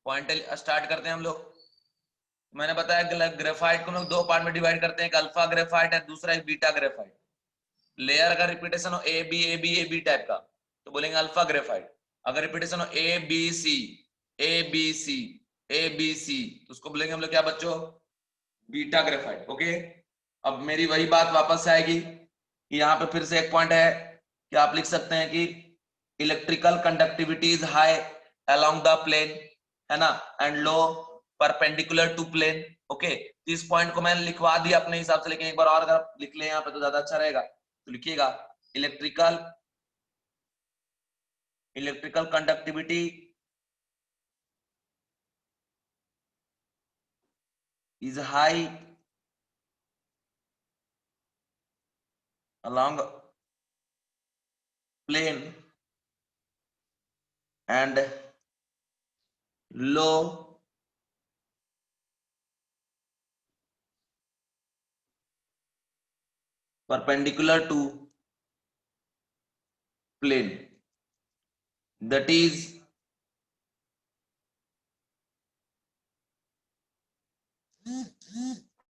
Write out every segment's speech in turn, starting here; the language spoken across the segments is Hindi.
पॉइंट स्टार्ट करते हैं हम लोग। मैंने बताया ग्रेफाइट को हम लोग दो पार्ट में डिवाइड करते हैं, एक अल्फा ग्रेफाइट है, दूसरा एक बीटा ग्रेफाइट। लेयर अगर रिपीटेशन हो A B A B A B type का तो बोलेंगे अल्फा ग्रेफाइट। अगर रिपीटेशन हो A B C A B C A B C तो उसको बोलेंगे हम लोग क्या बच्चों, बीटा ग्रेफाइट। ओके, अब मेरी वही बात वापस से आएगी कि यहाँ पे फिर से एक पॉइंट है कि आप लिख सकते हैं कि electrical conductivity is high along the plane, है ना, and low perpendicular to plane. Okay, इस पॉइंट को मैंने लिखवा दिया अपने हिसाब से, लेकिन एक बार और अगर लिख ले यहाँ पे तो ज्यादा अच्छा रहेगा। तो लिखिएगा electrical conductivity is high along plane and low perpendicular to plane, that is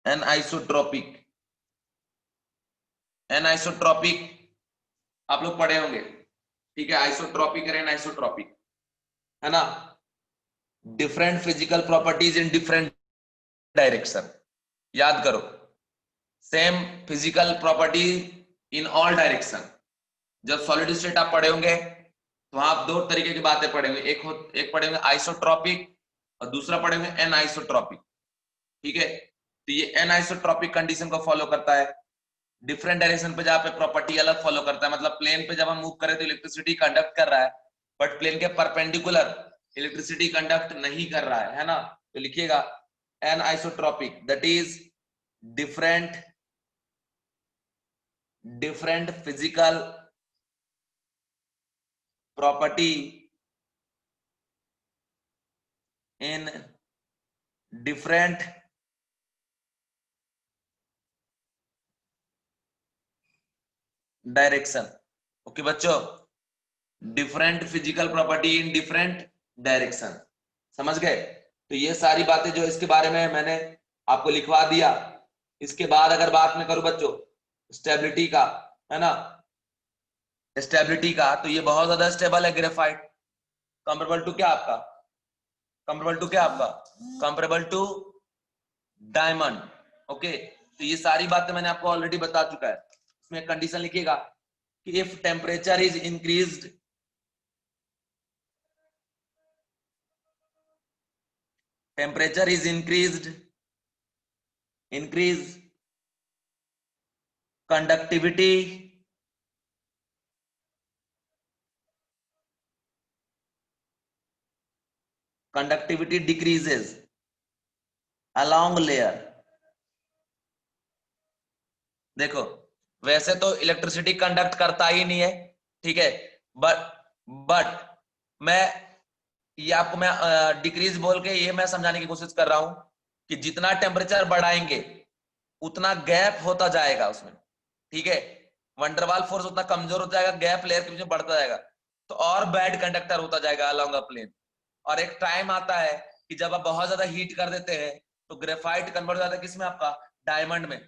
anisotropic। Anisotropic आप लोग पढ़े होंगे, ठीक है, आइसोट्रॉपिक और एनाइसोट्रॉपिक, है ना, डिफरेंट फिजिकल प्रॉपर्टीज इन डिफरेंट डायरेक्शन। याद करो, same physical property in all direction. जब सॉलिड स्टेट आप पढ़े होंगे तो आप दो तरीके की बातें पढ़ेंगे, एक पढ़ेंगे आइसोट्रॉपिक और दूसरा पढ़ेंगे एनाइसोट्रॉपिक। ठीक है, तो ये एनाइसोट्रॉपिक कंडीशन को फॉलो करता है, डिफरेंट डायरेक्शन पे जहाँ पे प्रॉपर्टी अलग फॉलो करता है। मतलब प्लेन पे जब हम मूव करें तो इलेक्ट्रिसिटी कंडक्ट कर रहा है, बट प्लेन के परपेंडिकुलर इलेक्ट्रिसिटी कंडक्ट नहीं कर रहा है ना। तो लिखिएगा anisotropic, that is different physical property in different direction. Okay बच्चों, different physical property in different direction, समझ गए। तो ये सारी बातें जो इसके बारे में मैंने आपको लिखवा दिया। इसके बाद अगर बात में करूं बच्चों स्टेबिलिटी का, है ना, स्टेबिलिटी का, तो ये बहुत ज्यादा स्टेबल है ग्रेफाइट। कंपेरेबल टू क्या आपका, कंपेरेबल टू क्या आपका, कंपेरेबल टू डायमंड। ओके, तो ये सारी बातें मैंने आपको ऑलरेडी बता चुका है। इसमें कंडीशन लिखिएगा कि if temperature is increased, temperature is increase conductivity decreases along layer। देखो, वैसे तो इलेक्ट्रिसिटी कंडक्ट करता ही नहीं है, ठीक है, बट मैं ये आपको मैं डिक्रीज बोल के ये मैं समझाने की कोशिश कर रहा हूं कि जितना टेम्परेचर बढ़ाएंगे उतना गैप होता जाएगा उसमें, ठीक है, वंडरवाल फोर्स उतना कमजोर होता जाएगा, गैप लेयर के बीच में बढ़ता जाएगा, तो और बैड कंडक्टर होता जाएगा अलोंग अ प्लेन। और एक टाइम आता है कि जब आप बहुत ज्यादा हीट कर देते हैं तो ग्रेफाइट कन्वर्ट हो जाता है किसमें, आपका डायमंड में।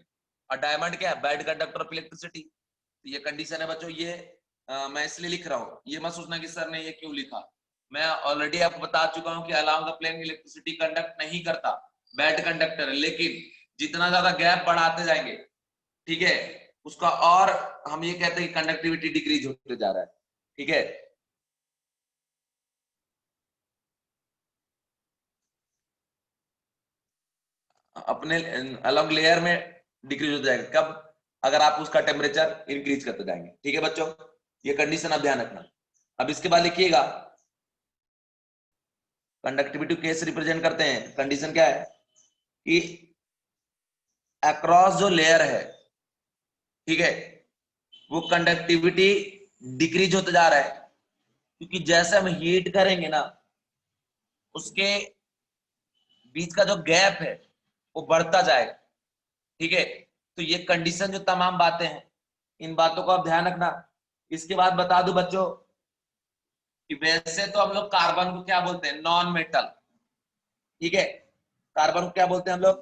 और डायमंड क्या है, बैड कंडक्टर ऑफ इलेक्ट्रिसिटी। तो ये कंडीशन है बच्चों, ये मैं इसलिए लिख रहा हूँ, ये मत सोचना कि सर ने ये क्यों लिखा। मैं ऑलरेडी आपको बता चुका हूँ कि along the plane electricity conduct नहीं करता, बैड कंडक्टर है, लेकिन जितना ज्यादा गैप बढ़ाते जाएंगे, ठीक है, उसका और हम ये कहते हैं कि कंडक्टिविटी डिक्रीज होते जा रहा है, ठीक है। अपने अलोंग लेयर में डिक्रीज होता जाएगा कब, अगर आप उसका टेम्परेचर इंक्रीज करते जाएंगे, ठीक है बच्चों, ये कंडीशन आप ध्यान रखना। अब इसके बाद लिखिएगा कंडक्टिविटी कैसे रिप्रेजेंट करते हैं। कंडीशन क्या है कि अक्रॉस जो लेयर है, ठीक है, वो कंडक्टिविटी डिक्रीज होता जा रहा है, क्योंकि जैसे हम हीट करेंगे ना उसके बीच का जो गैप है वो बढ़ता जाएगा, ठीक है। तो ये कंडीशन जो तमाम बातें हैं इन बातों को आप ध्यान रखना। इसके बाद बता दूं बच्चों कि वैसे तो हम लोग कार्बन को क्या बोलते हैं, नॉन मेटल, ठीक है, कार्बन को क्या बोलते हैं हम लोग,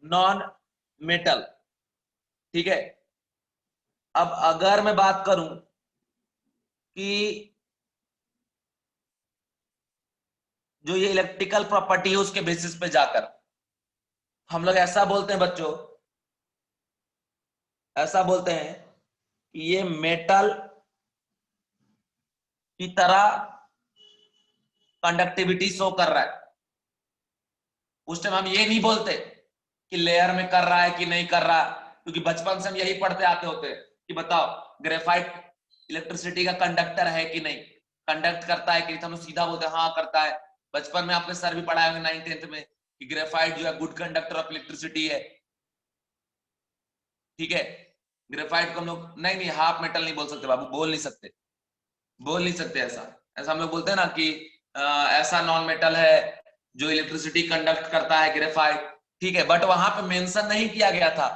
नॉन मेटल। ठीक है, अब अगर मैं बात करूं कि जो ये इलेक्ट्रिकल प्रॉपर्टी है उसके बेसिस पे जाकर हम लोग ऐसा बोलते हैं बच्चों, ऐसा बोलते हैं कि ये मेटल की तरह कंडक्टिविटी शो कर रहा है। उस टाइम हम ये नहीं बोलते कि लेयर में कर रहा है कि नहीं कर रहा, क्योंकि बचपन से हम यही पढ़ते आते होते कि बताओ ग्रेफाइट इलेक्ट्रिसिटी का कंडक्टर है कि नहीं, कंडक्ट करता है कि नहीं, तो हम सीधा बोलते हैं हाँ करता है। बचपन में आपने सर भी पढ़ाए होंगे 9th-10th में कि ग्रेफाइट जो है गुड कंडक्टर ऑफ इलेक्ट्रिसिटी है। ठीक है, ग्रेफाइट को हम लोग नहीं नहीं हाफ मेटल नहीं बोल सकते बाबू, बोल नहीं सकते, बोल नहीं सकते ऐसा। ऐसा हम लोग बोलते हैं ना कि ऐसा नॉन मेटल है जो इलेक्ट्रिसिटी कंडक्ट करता है, ग्रेफाइट। ठीक है, बट वहां पे मेंशन नहीं किया गया था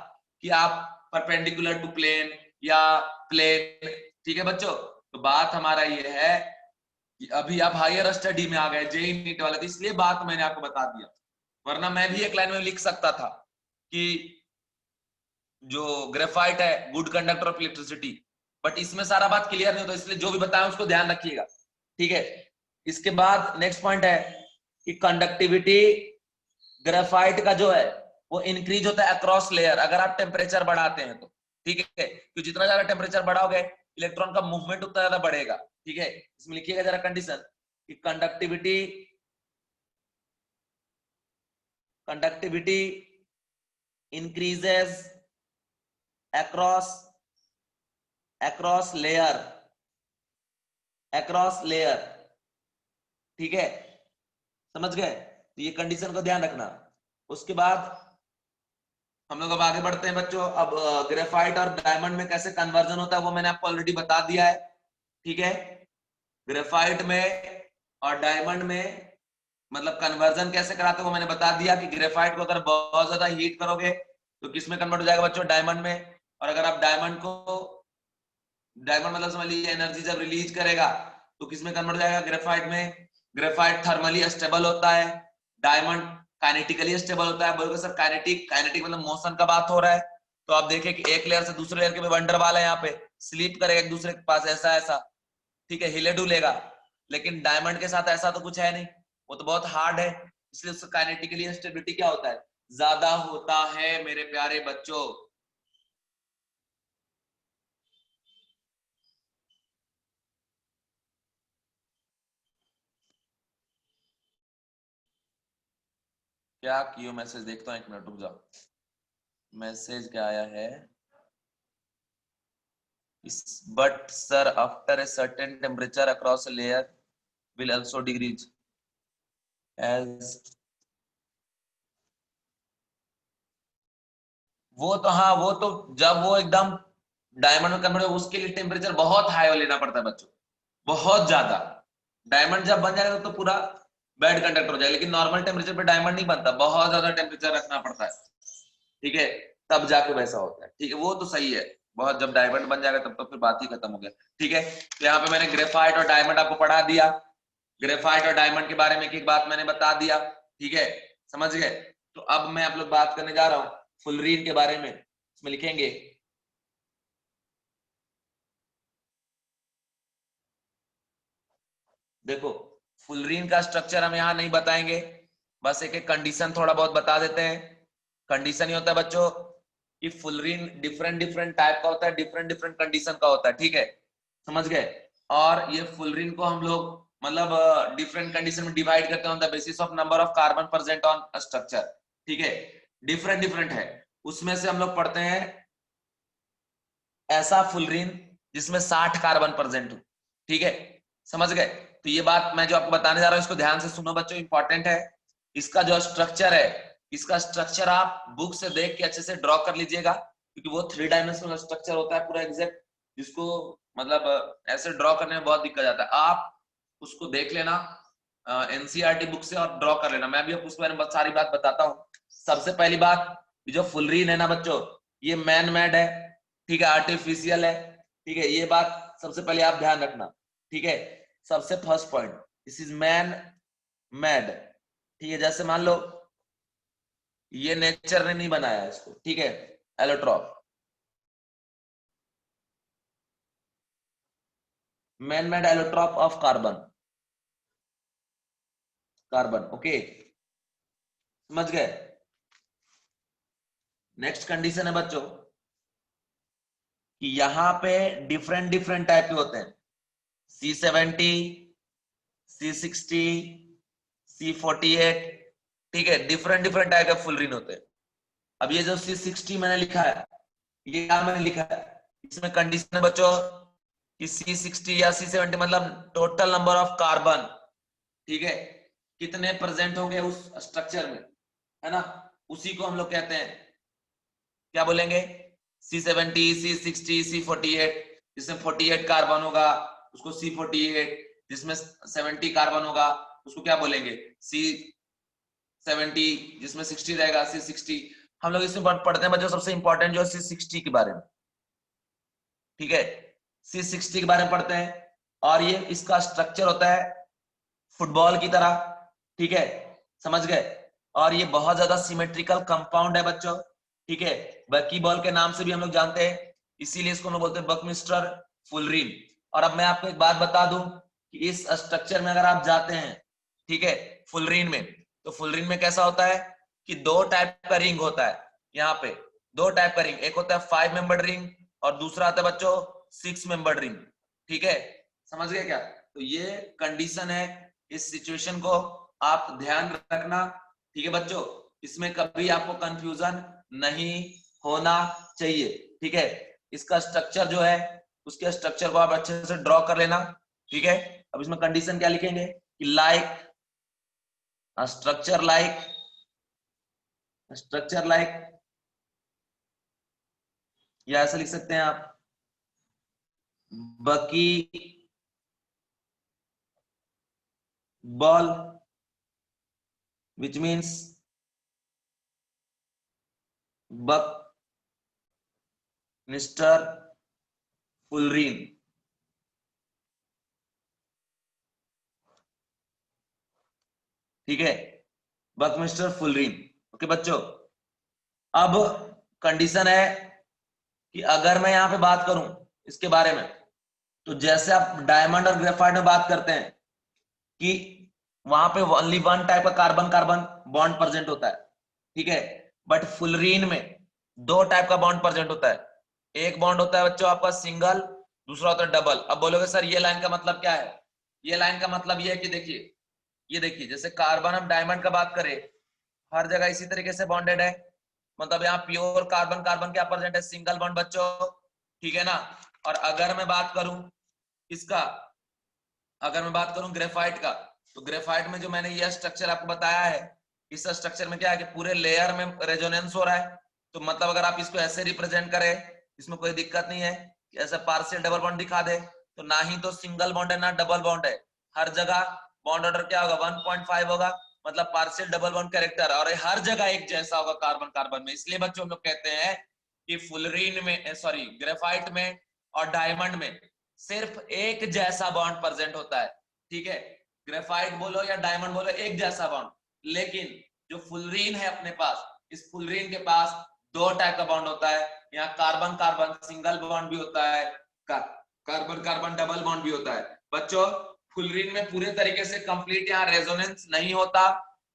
कि आप परपेंडिकुलर टू प्लेन या प्लेन। ठीक है बच्चों, तो बात हमारा ये है कि अभी आप हायर स्टडी में आ गए, जेई नीट वाले, तो इसलिए बात मैंने आपको बता दिया, वरना मैं भी एक लाइन में लिख सकता था कि जो ग्रेफाइट है good conductor of electricity, but इसमें सारा बात क्लियर नहीं होता, इसलिए जो भी बताया उसको ध्यान रखिएगा। ठीक है, इसके बाद नेक्स्ट पॉइंट है कि कंडक्टिविटी ग्रेफाइट का जो है वो इंक्रीज होता है अक्रॉस लेयर, अगर आप टेम्परेचर बढ़ाते हैं तो। ठीक है, तो जितना ज्यादा टेम्परेचर बढ़ाओगे इलेक्ट्रॉन का मूवमेंट उतना ज्यादा बढ़ेगा। ठीक है, इसमें लिखिएगा जरा कंडीशन कि conductivity increases across layer, across layer। ठीक है, समझ गए, तो ये कंडीशन को ध्यान रखना। उसके बाद हम लोग अब आगे बढ़ते हैं बच्चों। अब ग्रेफाइट और डायमंड में कैसे कन्वर्जन होता है वो मैंने आपको ऑलरेडी बता दिया है। ठीक है, ग्रेफाइट में और डायमंड में मतलब कन्वर्जन कैसे कराते हो वो मैंने बता दिया कि ग्रेफाइट को अगर बहुत ज्यादा हीट करोगे तो किस में कन्वर्ट हो जाएगा बच्चों, डायमंड में। और अगर आप डायमंड मतलब समझ लीजिए एनर्जी जब रिलीज करेगा तो किसमें कन्वर्ट हो जाएगा, ग्रेफाइट में। ग्रेफाइट थर्मली स्टेबल होता है, डायमंड काइनेटिकली स्टेबल होता है। बोलोगे सर काइनेटिक, काइनेटिक मतलब मोशन का बात हो रहा है, तो आप देखिए कि एक लेयर से दूसरे लेयर के वंडर वाल है, यहाँ पे स्लीप करेगा एक दूसरे के पास ऐसा ऐसा। ठीक है, हिले डुलेगा, लेकिन डायमंड के साथ ऐसा तो कुछ है नहीं, वो तो बहुत हार्ड है, इसलिए उसका काइनेटिकली स्टेबिलिटी क्या होता है, ज्यादा होता है मेरे प्यारे बच्चों। क्या कियो मैसेज देखता हूँ, एक मिनट रुक जाओ, मैसेज क्या आया है। But sir after a certain temperature across layer will also decrease as, वो तो हाँ, वो तो जब वो एकदम डायमंड में कन्वर्ट हो उसके लिए टेम्परेचर बहुत हाई लेना पड़ता है बच्चों, बहुत ज्यादा। डायमंड जब बन जाएगा तो पूरा बेड कंडक्टर हो जाएगा, लेकिन नॉर्मल टेम्परेचर पे डायमंड नहीं बनता, बहुत ज्यादा टेम्परेचर रखना पड़ता है। ठीक है, तब जाके वैसा होता है। ठीक है, वो तो सही है, बहुत जब डायमंड बन जाएगा तब तो फिर बात ही खत्म हो गया। ठीक है, तो यहाँ पे मैंने ग्रेफाइट और डायमंड आपको पढ़ा दिया, ग्रेफाइट और डायमंड के बारे में एक एक बात मैंने बता दिया। ठीक है, समझ गए। तो अब मैं आप लोग बात करने जा रहा हूँ फुलरीन के बारे में। इसमें लिखेंगे देखो, फुलरीन का स्ट्रक्चर हम यहाँ नहीं बताएंगे, बस एक एक कंडीशन थोड़ा बहुत बता देते हैं। कंडीशन ही होता है बच्चों कि फुलरीन डिफरेंट डिफरेंट टाइप का होता है, डिफरेंट डिफरेंट कंडीशन का होता है। ठीक है, समझ गए। और ये फुलरीन को हम लोग मतलब डिफरेंट कंडीशन में डिवाइड करते हैं on the basis of number of carbon present on structure. ठीक है, डिफरेंट डिफरेंट है, उसमें से हम लोग पढ़ते हैं ऐसा फुलरीन जिसमें 60 कार्बन प्रेजेंट हो। ठीक है, समझ गए। तो ये बात मैं जो आपको बताने जा रहा हूं इसको ध्यान से सुनो बच्चों, इंपॉर्टेंट है। इसका जो स्ट्रक्चर है, इसका स्ट्रक्चर आप बुक से देख के अच्छे से ड्रॉ कर लीजिएगा, क्योंकि वो 3 डायमेंशनल स्ट्रक्चर होता है पूरा एग्जैक्ट, जिसको मतलब ऐसे ड्रॉ करने में बहुत दिक्कत आता है। आप उसको देख लेना एनसीईआरटी बुक से और ड्रॉ कर लेना, मैं भी उसके बारे में सारी बात बताता हूँ। सबसे पहली बात, जो फुलरीन है ना बच्चों, ये मैन मेड है। ठीक है, आर्टिफिशियल है। ठीक है, ये बात सबसे पहले आप ध्यान रखना। ठीक है, सबसे first point, this is man made. ठीक है, जैसे मान लो ये नेचर ने नहीं बनाया इसको, ठीक है, allotrope, man made allotrope of carbon, carbon, okay, समझ गए। नेक्स्ट कंडीशन है बच्चों कि यहां पे डिफरेंट डिफरेंट टाइप के होते हैं, C70, C60, C48, ठीक है, डिफरेंट डिफरेंट टाइप के फुल रिन होते हैं। अब ये जो C60 मैंने लिखा है, ये क्या मैंने लिखा है, इसमें कंडीशन है बच्चों कि C60 या C70 मतलब टोटल नंबर ऑफ कार्बन, ठीक है, कितने प्रेजेंट होंगे उस स्ट्रक्चर में, है ना, उसी को हम लोग कहते हैं, क्या बोलेंगे, C70, C60, C48, जिसमें 48 कार्बन होगा उसको C48, जिसमें 70 कार्बन होगा उसको क्या बोलेंगे, C70, जिसमें 60 रहेगा C60। हम लोग इसमें पढ़ते हैं बच्चों सबसे इंपॉर्टेंट जो है C60 के बारे में, ठीक है, C60 के बारे में पढ़ते हैं। और ये इसका स्ट्रक्चर होता है फुटबॉल की तरह, ठीक है, समझ गए। और ये बहुत ज्यादा सिमेट्रिकल कंपाउंड है बच्चों, ठीक है, बकी बॉल के नाम से भी हम लोग जानते हैं, इसीलिए इसको हम लोग बोलते हैं बकमिस्टर फुलरिन। और अब मैं आपको एक बात बता दूं कि इस स्ट्रक्चर में अगर आप जाते हैं, ठीक है, फुलरिन में, तो फुलरिन में कैसा होता है कि दो टाइप का रिंग होता है, यहाँ पे दो टाइप का रिंग, एक होता है 5 मेंबर्ड रिंग और दूसरा आता है बच्चों 6 मेंबर्ड रिंग, ठीक है, समझ गए क्या। तो ये कंडीशन है, इस सिचुएशन को आप ध्यान रखना, ठीक है बच्चों, इसमें कभी आपको कंफ्यूजन नहीं होना चाहिए, ठीक है। इसका स्ट्रक्चर जो है उसके स्ट्रक्चर को आप अच्छे से ड्रॉ कर लेना, ठीक है। अब इसमें कंडीशन क्या लिखेंगे कि लाइक स्ट्रक्चर लाइक या ऐसा लिख सकते हैं आप buckyball, which means buckminsterfullerene, ठीक है, बकमिस्टर फुलरिन, ओके बच्चों। अब कंडीशन है कि अगर मैं यहां पे बात करूं इसके बारे में, तो जैसे आप डायमंड और ग्रेफाइट में बात करते हैं कि वहां पे ओनली वन टाइप का कार्बन कार्बन बॉन्ड प्रेजेंट होता है, ठीक है, बट फुलरीन में दो टाइप का बॉन्ड प्रेजेंट होता है। एक बॉन्ड होता है बच्चों आपका सिंगल, दूसरा होता है डबल। अब बोलोगे सर ये लाइन का मतलब क्या है, ये लाइन का मतलब ये है कि देखिए, ये देखिए जैसे कार्बन हम डायमंड का बात करें, हर जगह इसी तरीके से बॉन्डेड है, मतलब यहाँ प्योर कार्बन कार्बन क्या प्रेजेंट है, सिंगल बॉन्ड बच्चों, ठीक है ना। और अगर मैं बात करूं इसका, अगर मैं बात करूं ग्रेफाइट का, तो ग्रेफाइट में जो मैंने ये स्ट्रक्चर आपको बताया है, इस स्ट्रक्चर में क्या है कि पूरे लेयर में रेजोनेंस हो रहा है, तो मतलब अगर आप इसको ऐसे रिप्रेजेंट करें, इसमें कोई दिक्कत नहीं है कि ऐसे पार्शियल डबल बॉन्ड दिखा दे, तो ना ही तो सिंगल बॉन्ड है ना डबल बॉन्ड है, हर जगह बॉन्ड ऑर्डर क्या होगा 1.5 होगा, मतलब पार्शियल डबल बॉन्ड कैरेक्टर, और हर जगह एक जैसा होगा कार्बन कार्बन में। इसलिए बच्चों हम लोग कहते हैं कि फुलरीन में, सॉरी ग्रेफाइट में और डायमंड में सिर्फ एक जैसा बॉन्ड प्रेजेंट होता है, ठीक है, ग्रेफाइट बोलो या डायमंड बोलो एक जैसा बॉन्ड। लेकिन जो फुलरीन है अपने पास, इस फुलरीन के पास दो टाइप का बॉन्ड होता है, यहाँ कार्बन कार्बन सिंगल बॉन्ड भी होता है, कार्बन कार्बन डबल बॉन्ड भी होता है बच्चों। फुलरीन में पूरे तरीके से कंप्लीट यहाँ रेजोनेंस नहीं होता,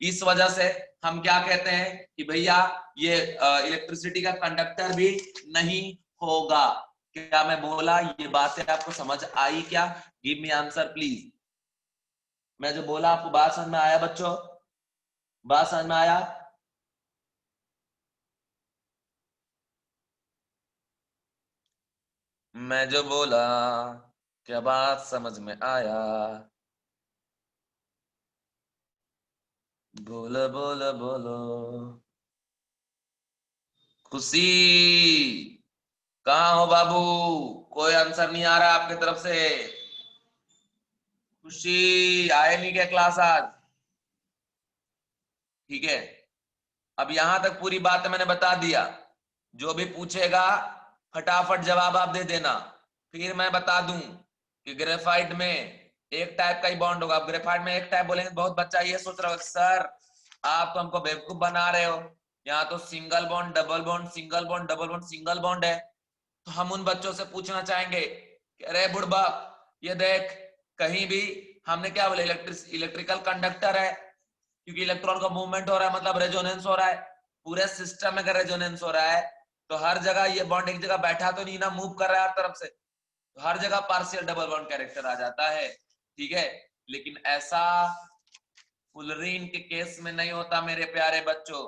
इस वजह से हम क्या कहते हैं कि भैया ये इलेक्ट्रिसिटी का कंडक्टर भी नहीं होगा। क्या मैं बोला, ये बातें आपको समझ आई क्या, गिव मी आंसर प्लीज। मैं जो बोला आपको बात समझ में आया बच्चों, बात समझ में आया। मैं जो बोला क्या बात समझ में आया, बोलो बोलो बोलो। खुशी कहाँ हो बाबू, कोई आंसर नहीं आ रहा आपकी तरफ से। खुशी आए नहीं क्या क्लास आज, ठीक है। अब यहां तक पूरी बात मैंने बता दिया, जो भी पूछेगा फटाफट जवाब आप दे देना। फिर मैं बता दूं कि ग्रेफाइट में एक टाइप का ही बॉन्ड होगा। अब ग्रेफाइट में एक टाइप बोलेंगे, बहुत बच्चा ये सोच रहा होगा सर आप तो हमको बेवकूफ बना रहे हो। यहाँ तो single bond double bond, single bond double bond, single bond है। तो हम उन बच्चों से पूछना चाहेंगे कि अरे बुढ़बा, ये देख, कहीं भी हमने क्या बोला, इलेक्ट्रिकल कंडक्टर है, क्योंकि इलेक्ट्रॉन का मूवमेंट हो रहा है, मतलब रेजोनेंस हो रहा है। पूरे सिस्टम में अगर रेजोनेंस हो रहा है तो हर जगह ये बॉन्ड एक जगह बैठा तो नहीं ना, मूव कर रहा है हर तरफ से, तो हर जगह पार्शियल डबल बॉन्ड कैरेक्टर आ जाता है। ठीक है, लेकिन ऐसा फुलरीन के केस में नहीं होता मेरे प्यारे बच्चों।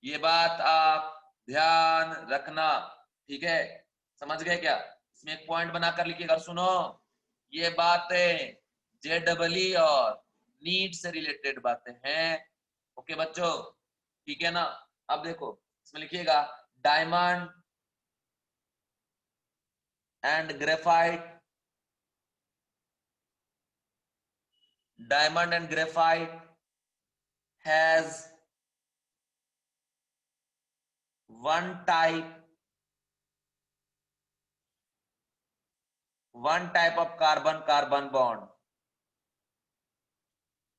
ये बात आप ध्यान रखना। ठीक है, समझ गए क्या? इसमें एक पॉइंट बनाकर लिखिएगा, सुनो, ये बातें JEE और नीट से रिलेटेड बातें हैं। ओके बच्चों, ठीक है ना? अब देखो इसमें लिखिएगा, diamond and graphite, diamond and graphite has one type of carbon carbon bond,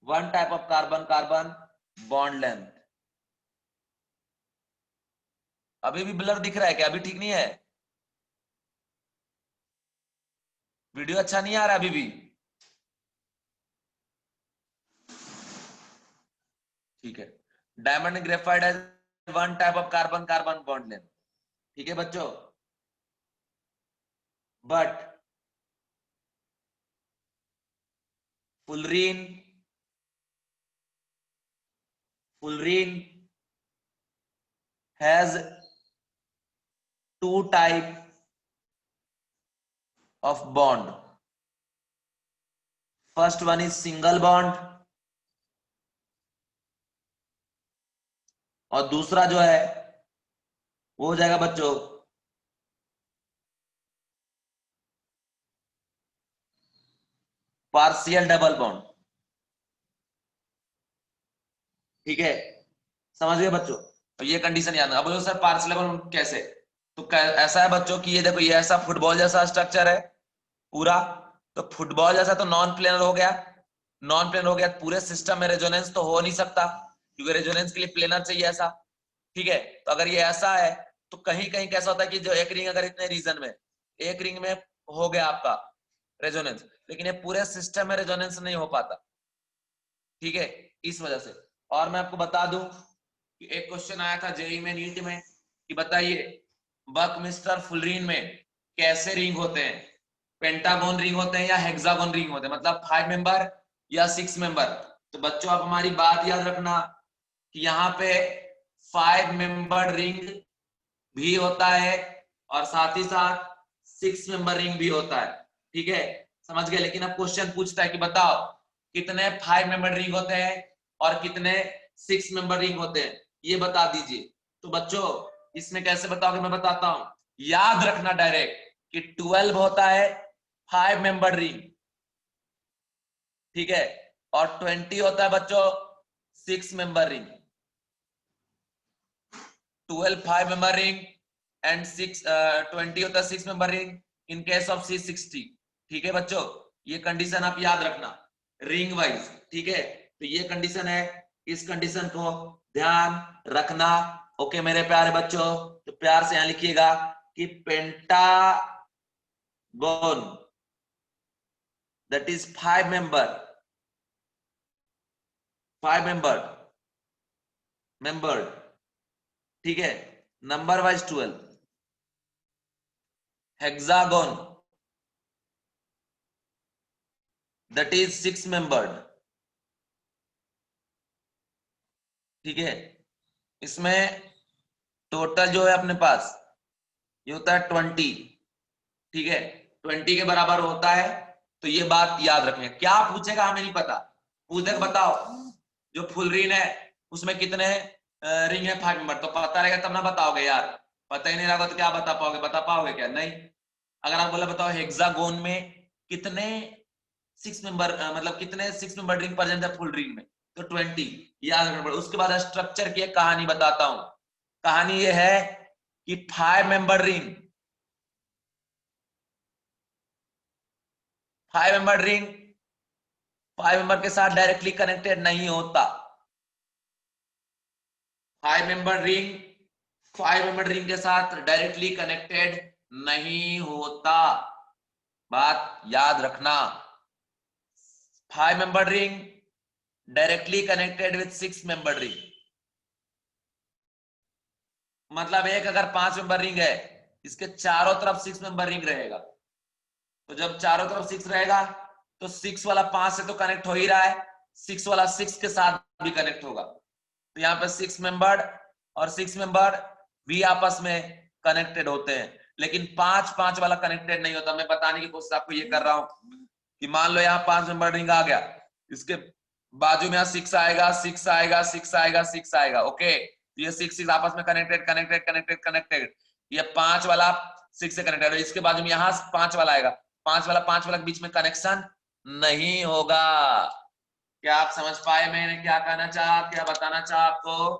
one type of carbon carbon bond length। अभी भी ब्लर दिख रहा है क्या? अभी ठीक नहीं है? वीडियो अच्छा नहीं आ रहा अभी भी? ठीक है, डायमंड ग्रेफाइट है one type of carbon carbon bond length. ठीक है बच्चों, but fullerene fullerene has two type of bond. First one is single bond, और दूसरा जो है वो हो जाएगा बच्चों पार्शियल डबल बॉन्ड। ठीक है, समझ गए बच्चों? तो ये कंडीशन याद है। अब बोलो सर पार्शियल डबल बॉन्ड कैसे? तो ऐसा है बच्चों कि ये देखो, ये ऐसा फुटबॉल जैसा स्ट्रक्चर है पूरा। तो फुटबॉल जैसा तो नॉन प्लेनर हो गया, नॉन प्लेनर हो गया, पूरे सिस्टम में रेजोनेंस तो हो नहीं सकता, क्योंकि रेजोनेंस के लिए प्लेनर चाहिए ऐसा। ठीक है, तो अगर ये ऐसा है तो कहीं कहीं कैसा होता है कि जो एक रिंग अगर इतने रीजन में, एक रिंग में हो गया आपका रेजोनेंस, लेकिन ये पूरे सिस्टम में रेजोनेंस नहीं हो पाता। ठीक है, इस वजह से। और मैं आपको बता दूं कि एक क्वेश्चन आया था जेई में, नीट में, कि बताइए बकमिस्टर फुलरीन में कैसे रिंग होते हैं, पेंटागोन रिंग होते हैं या हेक्सागोन रिंग होते हैं, मतलब 5 मेंबर या 6 मेंबर। तो बच्चों आप हमारी बात याद रखना कि यहाँ पे 5 मेंबर रिंग भी होता है और साथ ही साथ 6 मेंबर रिंग भी होता है। ठीक है, समझ गए? लेकिन अब क्वेश्चन पूछता है कि बताओ कितने 5 मेंबर रिंग होते हैं और कितने 6 मेंबर रिंग होते हैं, ये बता दीजिए। तो बच्चों इसमें कैसे बताओगे, मैं बताता हूं। याद रखना डायरेक्ट कि 12 होता है 5 मेंबर रिंग, ठीक है, और 20 होता है बच्चों 6 member ring. 12 5 member ring and 20 होता है 6 member ring in case of C60। ठीक है बच्चों, ये कंडीशन आप याद रखना रिंग वाइज। ठीक है, तो ये कंडीशन है, इस कंडीशन को ध्यान रखना। ओके मेरे प्यारे बच्चों, तो प्यार से यहां लिखिएगा कि pentagon that is 5 member, 5 member, ठीक है, number wise 12। Hexagon that is 6 membered. ठीक है, इसमें टोटल जो है अपने पास ये होता है 20। ठीक है, 20 के बराबर होता है। तो ये बात याद रखनी है। क्या पूछेगा हमें नहीं पता, पूछ देख बताओ जो फुल रिंग है उसमें कितने रिंग है 5 मेंबर, तो पता रहेगा तब ना बताओगे यार। पता ही नहीं रहेगा तो क्या बता पाओगे? बता पाओगे क्या? नहीं। अगर आप बोले बताओ हेक्सागोन में कितने 6 मेंबर, मतलब कितने 6 मेंबर रिंग प्रेजेंट है फुल रिंग में, तो 20 याद रखना पड़ेगा। उसके बाद स्ट्रक्चर की एक कहानी बताता हूं। कहानी ये है कि 5 member ring, 5 member ring 5 member के साथ डायरेक्टली कनेक्टेड नहीं होता। फाइव मेंबर रिंग के साथ डायरेक्टली कनेक्टेड नहीं होता, बात याद रखना। 5 member ring directly connected with 6 member ring, मतलब एक अगर 5 मेंबर रिंग है, इसके चारों तरफ 6 मेंबर रिंग रहेगा, तो जब चारों तरफ 6 रहेगा तो 6 वाला 5 से तो कनेक्ट हो ही रहा है, 6 वाला 6 के साथ भी कनेक्ट होगा, तो यहाँ पे 6 मेंबर और 6 मेंबर भी आपस में कनेक्टेड होते हैं, लेकिन 5 वाला कनेक्टेड नहीं होता। मैं बताने की कोशिश आपको ये कर रहा हूं कि मान लो यहाँ 5 मेंबर रिंग आ गया, इसके बाजू में 6 आएगा, 6 आएगा, 6 आएगा, 6 आएगा, ओके, ये 6 आपस में कनेक्टेड कनेक्टेड कनेक्टेड कनेक्टेड, ये 5 वाला 6 से कनेक्टेड है, इसके बाजू में यहाँ 5 वाला आएगा, 5 वाला के बीच में कनेक्शन नहीं होगा। क्या आप समझ पाए मैंने क्या कहना चाहा, क्या बताना चाहा आपको?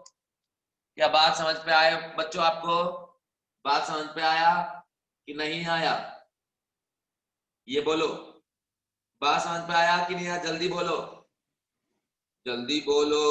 क्या बात समझ पे आए बच्चों? आपको बात समझ पे आया कि नहीं आया? ये बोलो, बात समझ पे आया कि नहीं आया? जल्दी बोलो, जल्दी बोलो।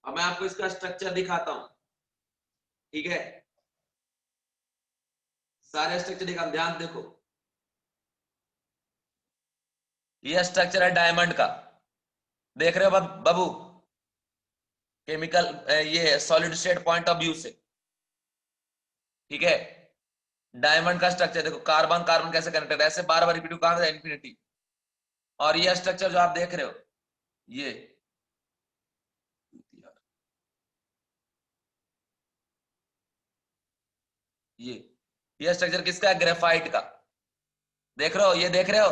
अब मैं आपको इसका स्ट्रक्चर दिखाता हूं, ठीक है? सारे स्ट्रक्चर दिखा, ध्यान देखो, ये स्ट्रक्चर है डायमंड का, देख रहे हो बाबू? केमिकल ये solid state point of view से, ठीक है? डायमंड का स्ट्रक्चर देखो, कार्बन कार्बन कैसे कनेक्टेड है, ऐसे बार बार रिपीट, कहां से इंफिनिटी। और ये स्ट्रक्चर जो आप देख रहे हो, ये ये ये स्ट्रक्चर किसका है? ग्रेफाइट का, देख रहे हो? ये देख रहे हो?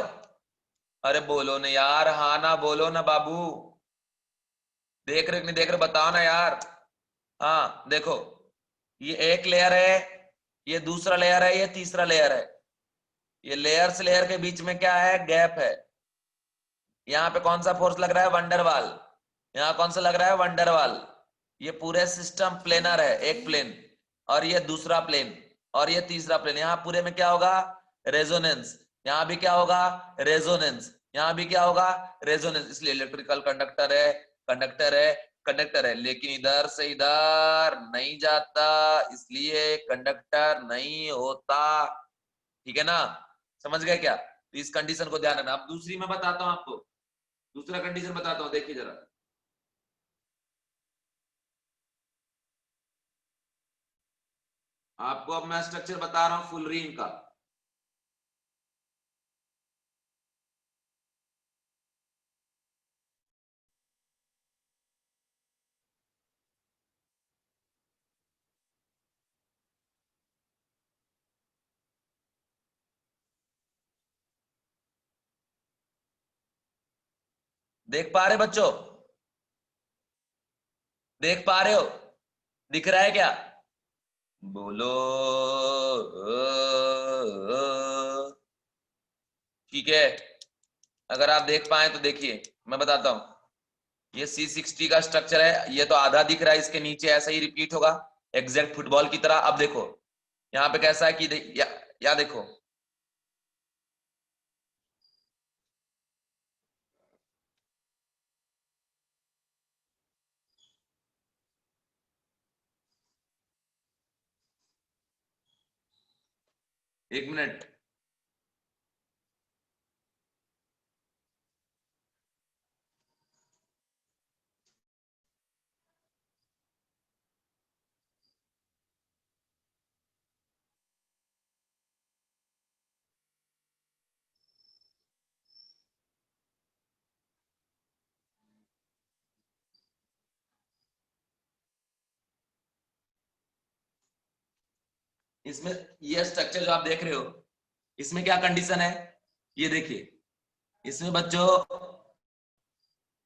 अरे बोलो ना यार, हाँ ना बोलो ना बाबू, देख रहे हो कि नहीं देख रहे हो? बताओ ना यार। हाँ देखो, ये एक लेयर है, ये दूसरा लेयर है, ये तीसरा लेयर है, ये लेयर से लेयर के बीच में क्या है? गैप है। यहाँ पे कौन सा फोर्स लग रहा है? वंडरवाल। यहाँ कौन सा लग रहा है? वंडरवाल। ये पूरे सिस्टम प्लेनर है, एक प्लेन, और ये दूसरा प्लेन, और ये तीसरा प्लेन। यहाँ पूरे में क्या होगा? रेजोनेंस। यहाँ भी क्या होगा? रेजोनेंस। यहाँ भी क्या होगा? रेजोनेंस। इसलिए इलेक्ट्रिकल कंडक्टर है, कंडक्टर है, कंडक्टर है, लेकिन इधर से इधर नहीं जाता, इसलिए कंडक्टर नहीं होता, ठीक है ना? समझ गए क्या? तो इस कंडीशन को ध्यान रखना। अब दूसरी मैं बताता हूं आपको, दूसरा कंडीशन बताता हूं, देखिए जरा। आपको अब मैं स्ट्रक्चर बता रहा हूं फुल रिंग का। देख पा रहे बच्चों? देख पा रहे हो? दिख रहा है क्या? बोलो। ठीक है, अगर आप देख पाए तो देखिए, मैं बताता हूं। ये C60 का स्ट्रक्चर है, ये तो आधा दिख रहा है, इसके नीचे ऐसा ही रिपीट होगा एग्जैक्ट फुटबॉल की तरह। अब देखो यहाँ पे कैसा है कि या देखो, एक मिनट, इसमें ये स्ट्रक्चर जो आप देख रहे हो, इसमें क्या कंडीशन है? ये देखिए, इसमें बच्चों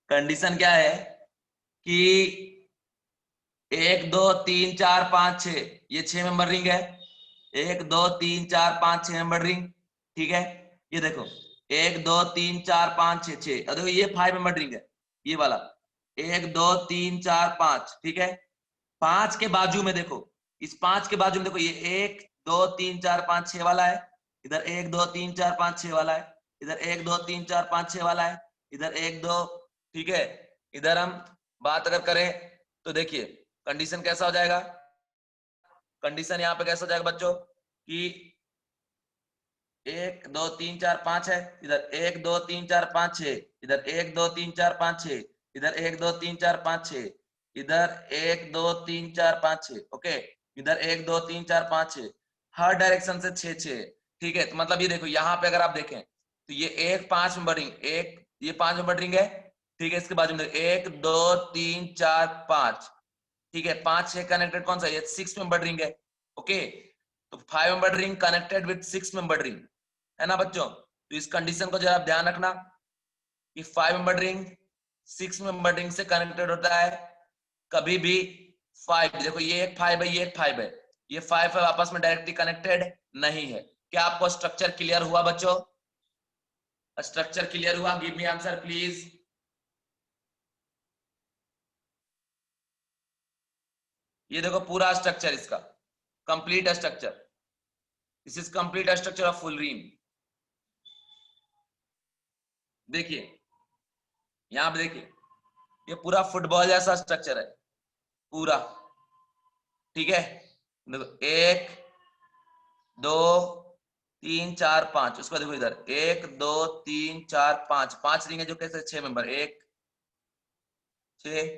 कंडीशन क्या है कि 1 2 3 4 5 6, ये 6 मेंबर रिंग है, 1 2 3 4 5 6 मेंबर रिंग, ठीक है? ये देखो 1 2 3 4 5 6 6, और देखो ये 5 मेंबर रिंग है, ये वाला 1 2 3 4 5, ठीक है। 5 के बाजू में देखो, इस 5 के बाजू में देखो, ये 1 2 3 4 5 6 वाला है, इधर 1 2 3 4 5 6 वाला है, इधर 1 2 3 4 5 6 वाला है, इधर 1 2, ठीक है। इधर हम बात अगर करें तो देखिए कंडीशन कैसा हो जाएगा, कंडीशन यहाँ पे कैसा हो जाएगा बच्चों कि 1 2 3 4 5 है, इधर 1 2 3 4 5 6, इधर 1 2 3 4 5 6, इधर 1 2 3 4 5 6, इधर 1 2 3 4 5 6, ओके, इधर 1 2 3 4 5 6, हर डायरेक्शन से 6 6, ठीक है। तो मतलब ये देखो यहाँ पे अगर आप देखें तो ये एक 5 मेंबर रिंग, एक ये 5 मेंबर रिंग है, ठीक है। इसके बाजू में 1 2 3 4 5, ठीक है। 5 6 कनेक्टेड कौन सा, ये 6 मेंबर रिंग है, ओके। तो 5 member ring connected with 6 member ring, है ना बच्चों। तो इस कंडीशन को जरा ध्यान रखना कि 5 मेंबर रिंग 6 मेंबर रिंग से कनेक्टेड होता है कभी भी। 5 देखो, ये एक 5 है, ये एक 5 है, ये 5 है, आपस में डायरेक्टली कनेक्टेड नहीं है। क्या आपको स्ट्रक्चर क्लियर हुआ बच्चों? स्ट्रक्चर क्लियर हुआ? Give me answer please. ये देखो पूरा स्ट्रक्चर इसका, complete structure, this is complete structure of full ring. देखिए यहां पे देखिए, ये पूरा फुटबॉल जैसा स्ट्रक्चर है पूरा, ठीक है। देखो 1 2 3 4 5, उसको देखो इधर 1 2 3 4 5, 5 रिंग है जो कैसे 6 मेंबर, 1 6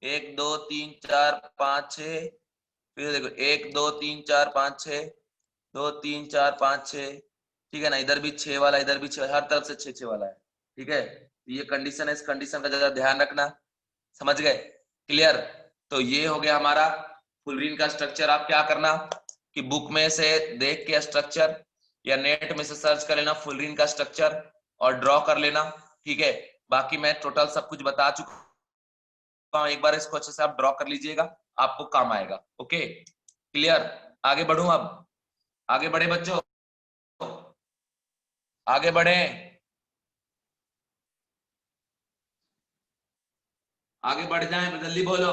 1 2 3 4 5 6, फिर देखो 1 2 3 4 5 6, 2 3 4 5 6, ठीक है ना। इधर भी 6 वाला, इधर भी 6, हर तरफ से 6 6 वाला है, ठीक है। ये कंडीशन है, इस कंडीशन का ज्यादा ध्यान रखना, समझ गए? क्लियर? तो ये हो गया हमारा फुल रिंग का स्ट्रक्चर। आप क्या करना कि बुक में से देख के स्ट्रक्चर या नेट में से सर्च कर लेना फुल रिंग का स्ट्रक्चर और ड्रॉ कर लेना, ठीक है। बाकी मैं टोटल सब कुछ बता चुका हूं, एक बार इसको अच्छे से आप ड्रॉ कर लीजिएगा, आपको काम आएगा, ओके। क्लियर? आगे बढ़ूं अब? आगे बढ़े बच्चों, आगे बढ़े, आगे बढ़ जाएं, जल्दी बोलो।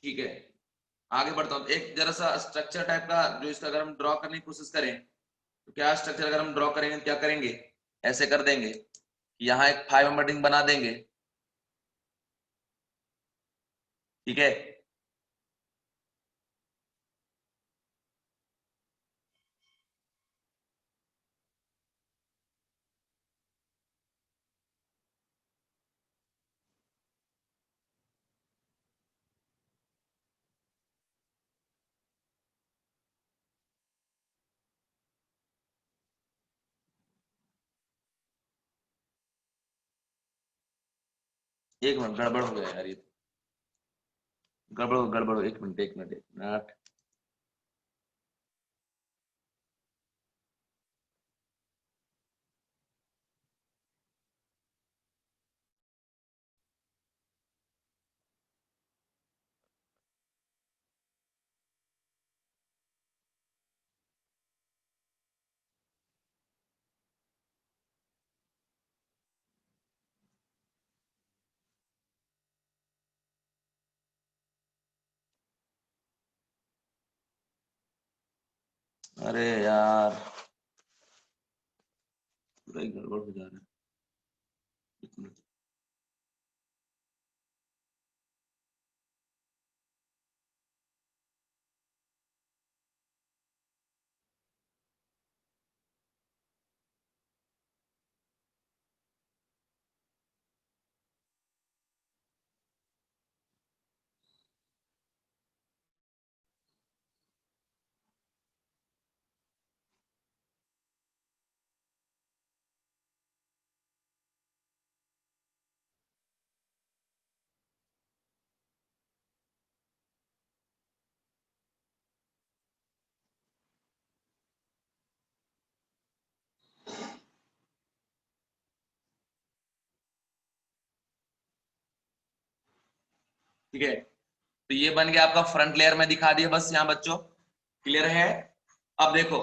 ठीक है, आगे बढ़ता हूं। एक जरा सा स्ट्रक्चर टाइप का जो इसका अगर हम ड्रॉ करने की कोशिश करें तो क्या स्ट्रक्चर अगर हम ड्रॉ करेंगे क्या करेंगे, ऐसे कर देंगे, यहाँ एक 5 मेंबर रिंग बना देंगे, ठीक है। एक मिनट, गड़बड़ हो गया यार, ये गड़बड़, 1 मिनट 1 मिनट 1 मिनट। अरे यार पूरा ही गड़बड़ हो जा रहा है, 1 मिनट। ठीक है, तो ये बन गया आपका फ्रंट लेयर में दिखा दिया बस यहाँ बच्चों, क्लियर है? अब देखो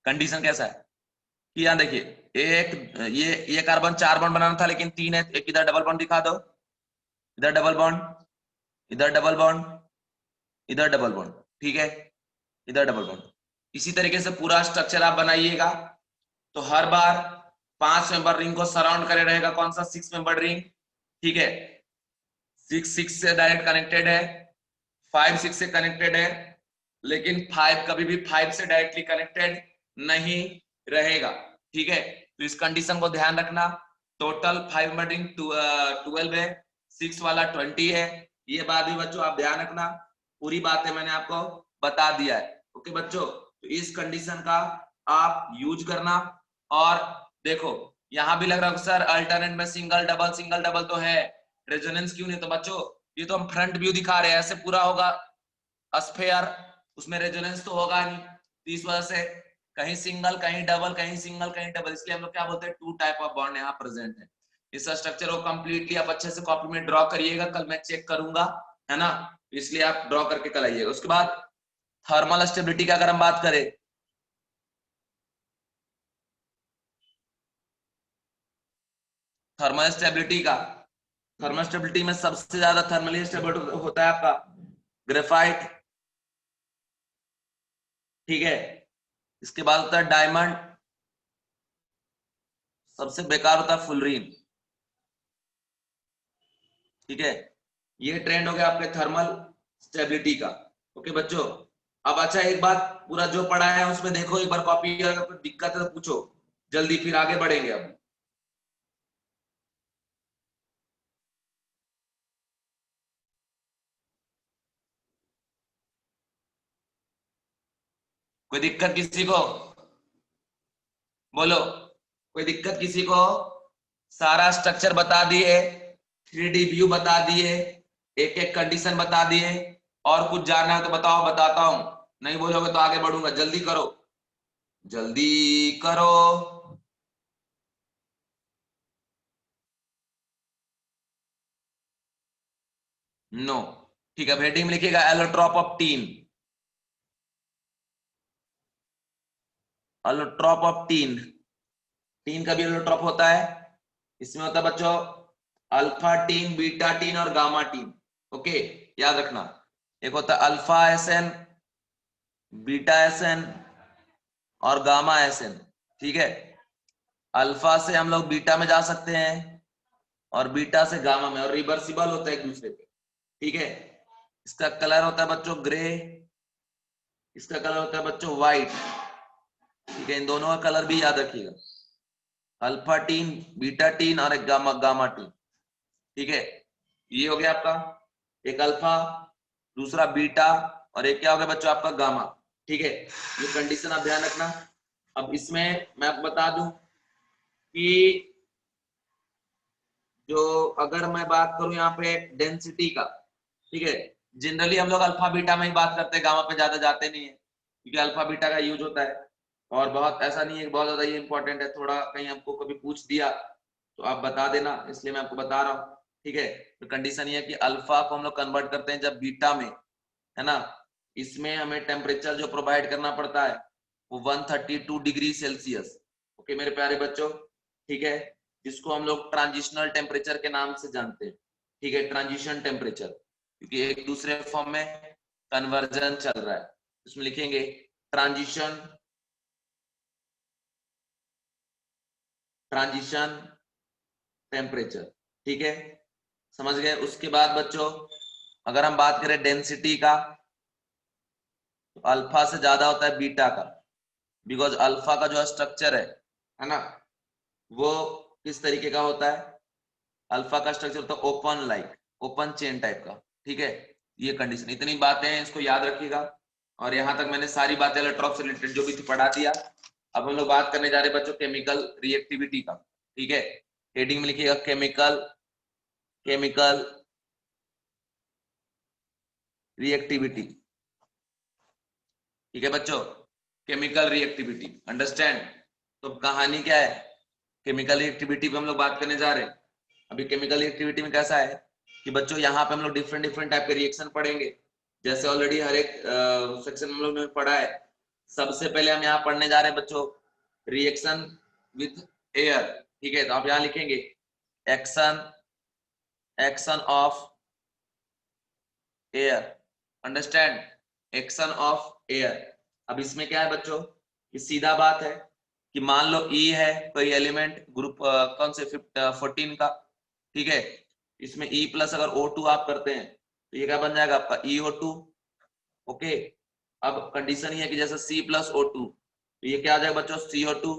कंडीशन कैसा है कि यहाँ देखिए एक ये कार्बन 4 बॉन्ड बनाना था लेकिन 3 है, एक इधर डबल बॉन्ड दिखा दो, इधर डबल बॉन्ड, इधर डबल बॉन्ड, इधर डबल बॉन्ड, ठीक है, इधर डबल बॉन्ड। इसी तरीके से पूरा स्ट्रक्चर आप बनाइएगा। तो हर बार 5 मेंबर रिंग को सराउंड करे रहेगा कौन सा 6 मेंबर रिंग, ठीक है, 6 से डायरेक्ट कनेक्टेड है, 5 6 से कनेक्टेड है, लेकिन 5 कभी भी 5 से डायरेक्टली कनेक्टेड नहीं रहेगा, ठीक है। तो इस कंडीशन को ध्यान रखना। टोटल 5 मेंबर रिंग 12 है, 6 वाला 20 है, ये बात भी बच्चों आप ध्यान रखना। पूरी बातें मैंने आपको बता दिया है, ओके बच्चों। तो इस कंडीशन का आप यूज करना। और देखो यहां भी लग रहा है सर अल्टरनेट में सिंगल डबल तो है, रेजोनेंस क्यों नहीं? तो बच्चों ये तो हम फ्रंट व्यू दिखा रहे हैं, ऐसे पूरा होगा स्फेयर, उसमें रेजोनेंस तो होगा नहीं। तो इस वजह से कहीं सिंगल कहीं डबल, कहीं सिंगल कहीं डबल, इसलिए हम लोग क्या बोलते हैं, टू टाइप ऑफ बॉन्ड यहाँ प्रेजेंट है। इस स्ट्रक्चर को कंप्लीटली आप अच्छे से कॉपी में ड्रॉ करिएगा, कल मैं चेक करूंगा, है ना। इसलिए आप ड्रॉ करके कल आइएगा। उसके बाद थर्मल स्टेबिलिटी का अगर हम बात करें, थर्मल स्टेबिलिटी का, थर्मल स्टेबिलिटी में सबसे ज्यादा थर्मली स्टेबल होता है आपका ग्रेफाइट, ठीक है। इसके बाद होता है डायमंड, सबसे बेकार होता है फुलरीन, ठीक है। ये ट्रेंड हो गया आपके थर्मल स्टेबिलिटी का, ओके बच्चों। अब अच्छा एक बात, पूरा जो पढ़ा है उसमें देखो एक बार कॉपी, अगर कोई दिक्कत है तो पूछो जल्दी, फिर आगे बढ़ेंगे। अब कोई दिक्कत किसी को? बोलो, कोई दिक्कत किसी को? सारा स्ट्रक्चर बता दिए, 3D व्यू बता दिए, एक एक कंडीशन बता दिए। और कुछ जानना है तो बताओ, बताता हूं, नहीं बोलोगे तो आगे बढ़ूंगा। जल्दी करो, जल्दी करो। नो, ठीक है। हेडिंग में लिखिएगा allotrope of tin, allotrope of tin. Tin का भी एलोट्रॉप होता है, इसमें होता है बच्चों अल्फा टीन, बीटा टीन और गामा टीन, ओके, याद रखना। एक होता है अल्फा एसएन, बीटा एसएन और गामा एसएन, ठीक है। अल्फा से हम लोग बीटा में जा सकते हैं और बीटा से गामा में, और रिवर्सिबल होता है एक दूसरे पे, ठीक है। इसका कलर होता है बच्चों ग्रे, इसका कलर होता है बच्चों व्हाइट, ठीक है। इन दोनों का कलर भी याद रखिएगा, अल्फा टीन, बीटा टीन और एक गामा गामा टीन, ठीक है। ये हो गया आपका एक अल्फा, दूसरा बीटा, और एक क्या हो गया बच्चों आपका गामा, ठीक है। ये कंडीशन आप ध्यान रखना। अब इसमें मैं आपको बता दूं कि जो अगर मैं बात करूं यहाँ पे डेंसिटी का, ठीक है, जनरली हम लोग अल्फा बीटा में ही बात करते हैं, गामा पे ज्यादा जाते नहीं है, क्योंकि अल्फा बीटा का यूज होता है। और बहुत ऐसा नहीं है, बहुत ज्यादा ये इंपॉर्टेंट है, थोड़ा कहीं हमको कभी पूछ दिया तो आप बता देना, इसलिए मैं आपको बता रहा हूँ, ठीक है। तो कंडीशन ये है कि अल्फा को हम लोग कन्वर्ट करते हैं जब बीटा में, है ना। इसमें हमें टेम्परेचर जो प्रोवाइड करना पड़ता है वो 132 डिग्री सेल्सियस, ओके मेरे प्यारे बच्चों, ठीक है। जिसको हम लोग ट्रांजिशनल टेम्परेचर के नाम से जानते हैं, ठीक है, ट्रांजिशन टेम्परेचर, क्योंकि एक दूसरे फॉर्म में कन्वर्जन चल रहा है। इसमें लिखेंगे ट्रांजिशन, ट्रांजिशन टेम्परेचर, ठीक है, समझ गए। उसके बाद बच्चों अगर हम बात करें डेंसिटी का, तो अल्फा से ज्यादा होता है बीटा का, बिकॉज अल्फा का जो स्ट्रक्चर है ना, वो किस तरीके का होता है, अल्फा का स्ट्रक्चर होता है open, like open chain type का, ठीक है। ये कंडीशन, इतनी बातें हैं, इसको याद रखिएगा। और यहां तक मैंने सारी बातें इलेक्ट्रॉन से रिलेटेड जो भी थी पढ़ा दिया। अब हम लोग बात करने जा रहे हैं बच्चों केमिकल रिएक्टिविटी का, ठीक है। हेडिंग में लिखिएगा केमिकल, केमिकल रिएक्टिविटी, ठीक है बच्चों, केमिकल रिएक्टिविटी, अंडरस्टैंड। तो कहानी क्या है, केमिकल रिएक्टिविटी पे हम लोग बात करने जा रहे हैं। अभी केमिकल रिएक्टिविटी में कैसा है कि बच्चों यहाँ पे हम लोग डिफरेंट डिफरेंट टाइप के रिएक्शन पढ़ेंगे, जैसे ऑलरेडी हर एक सेक्शन में हम लोग ने पढ़ा है। सबसे पहले हम यहाँ पढ़ने जा रहे हैं बच्चों रिएक्शन विथ एयर। ठीक है, तो आप यहाँ लिखेंगे action of air. Understand, action of air. अब इसमें क्या है बच्चों कि सीधा बात है कि मान लो ई है कोई एलिमेंट ग्रुप कौन से 14 का। ठीक है, इसमें ई प्लस अगर O2 आप करते हैं तो ये क्या बन जाएगा आपका EO2। ओके, अब कंडीशन ये है कि जैसे C प्लस O2 तो ये क्या आ जाएगा बच्चों CO2।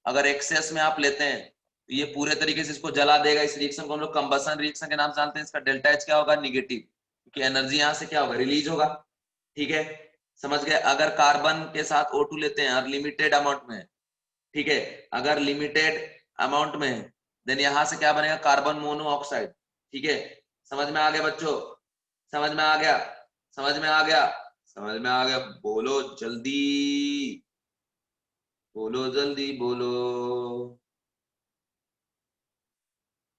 अगर एक्सेस में आप लेते हैं तो ये पूरे तरीके से इसको जला देगा। इस रिएक्शन को हम लोग कंबसन रिएक्शन के नाम से जानते हैं। इसका डेल्टा H क्या होगा निगेटिव, क्योंकि एनर्जी यहां से क्या होगा रिलीज होगा। ठीक है, समझ गए। अगर कार्बन के साथ O2 लेते हैं और लिमिटेड अमाउंट में, ठीक है, अगर लिमिटेड अमाउंट में है देन यहां से क्या बनेगा कार्बन मोनोऑक्साइड। ठीक है, समझ में आ गया बच्चों? समझ में आ गया? समझ में आ गया? समझ में आ गया? बोलो जल्दी, बोलो जल्दी, बोलो,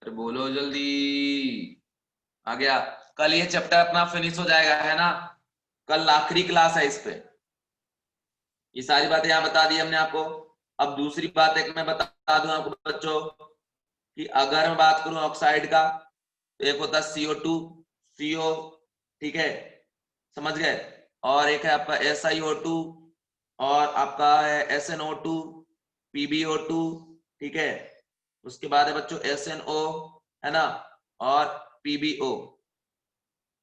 अरे बोलो जल्दी। आ गया? कल ये चैप्टर अपना फिनिश हो जाएगा है ना? कल आखिरी क्लास है इस पे। ये सारी बातें यहाँ बता दी हमने आपको। अब दूसरी बात एक मैं बता दूं आपको बच्चों कि अगर मैं बात करूं ऑक्साइड का तो एक होता है CO2 CO। ठीक है, समझ गए। और एक है आपका SiO2 और आपका है SnO2 PbO2। ठीक है, उसके बाद है बच्चों SnO, है ना, और PbO।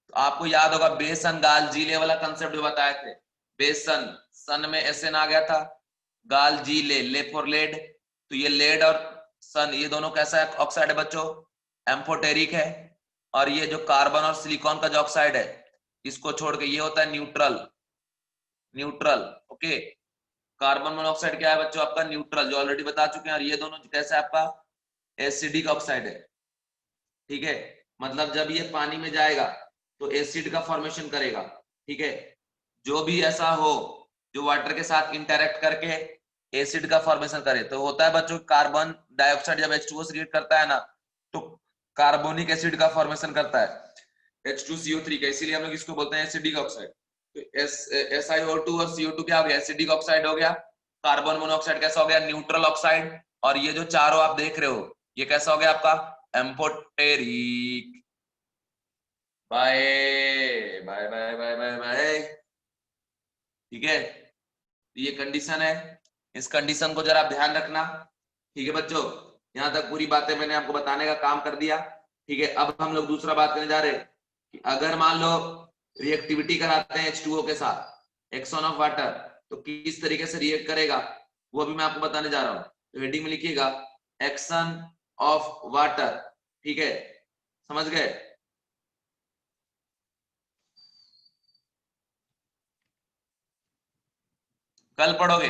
तो आपको याद होगा बेसन गाल जीले वाला कंसेप्ट जो बताए थे। बेसन सन में SN आ गया था, गाल जीले ले फॉर लेड। तो ये लेड और सन ये दोनों कैसा है ऑक्साइड है बच्चों? एम्फोटेरिक है। और ये जो कार्बन और सिलिकॉन का जो ऑक्साइड है इसको छोड़ के ये होता है neutral. Neutral, okay. Carbon monoxide क्या है बच्चों आपका? न्यूट्रल, जो ऑलरेडी बता चुके हैं। और ये दोनों कैसा है आपका? एसिडिक ऑक्साइड है। ठीक है, मतलब जब ये पानी में जाएगा तो एसिड का फॉर्मेशन करेगा। ठीक है, जो भी ऐसा हो जो वाटर के साथ इंटरेक्ट करके एसिड का फॉर्मेशन करे तो होता है बच्चों कार्बन डाइऑक्साइड जब H2O से रिएक्ट करता है ना तो कार्बोनिक एसिड का फॉर्मेशन करता है H2CO3 का। इसीलिए हम लोग इसको बोलते हैं एसिडिक ऑक्साइड। तो SiO2 और CO2 क्या हो गया? एसिडिक ऑक्साइड हो गया। कार्बन मोनोऑक्साइड कैसा हो गया? Neutral oxide. और ये जो चारों आप देख रहे हो ये कैसा हो गया आपका? Amphoteric. Bye bye bye bye bye bye. ठीक है, ये कंडीशन है। इस कंडीशन को जरा आप ध्यान रखना। ठीक है बच्चों, यहां तक पूरी बातें मैंने आपको बताने का काम कर दिया। ठीक है, अब हम लोग दूसरा बात करने जा रहे हैं कि अगर मान लो रिएक्टिविटी कराते हैं H2O के साथ एक्शन ऑफ वाटर तो किस तरीके से रिएक्ट करेगा वो भी मैं आपको बताने जा रहा हूं। तो हेडिंग में लिखिएगा एक्शन ऑफ वाटर। ठीक है, समझ गए? कल पढ़ोगे?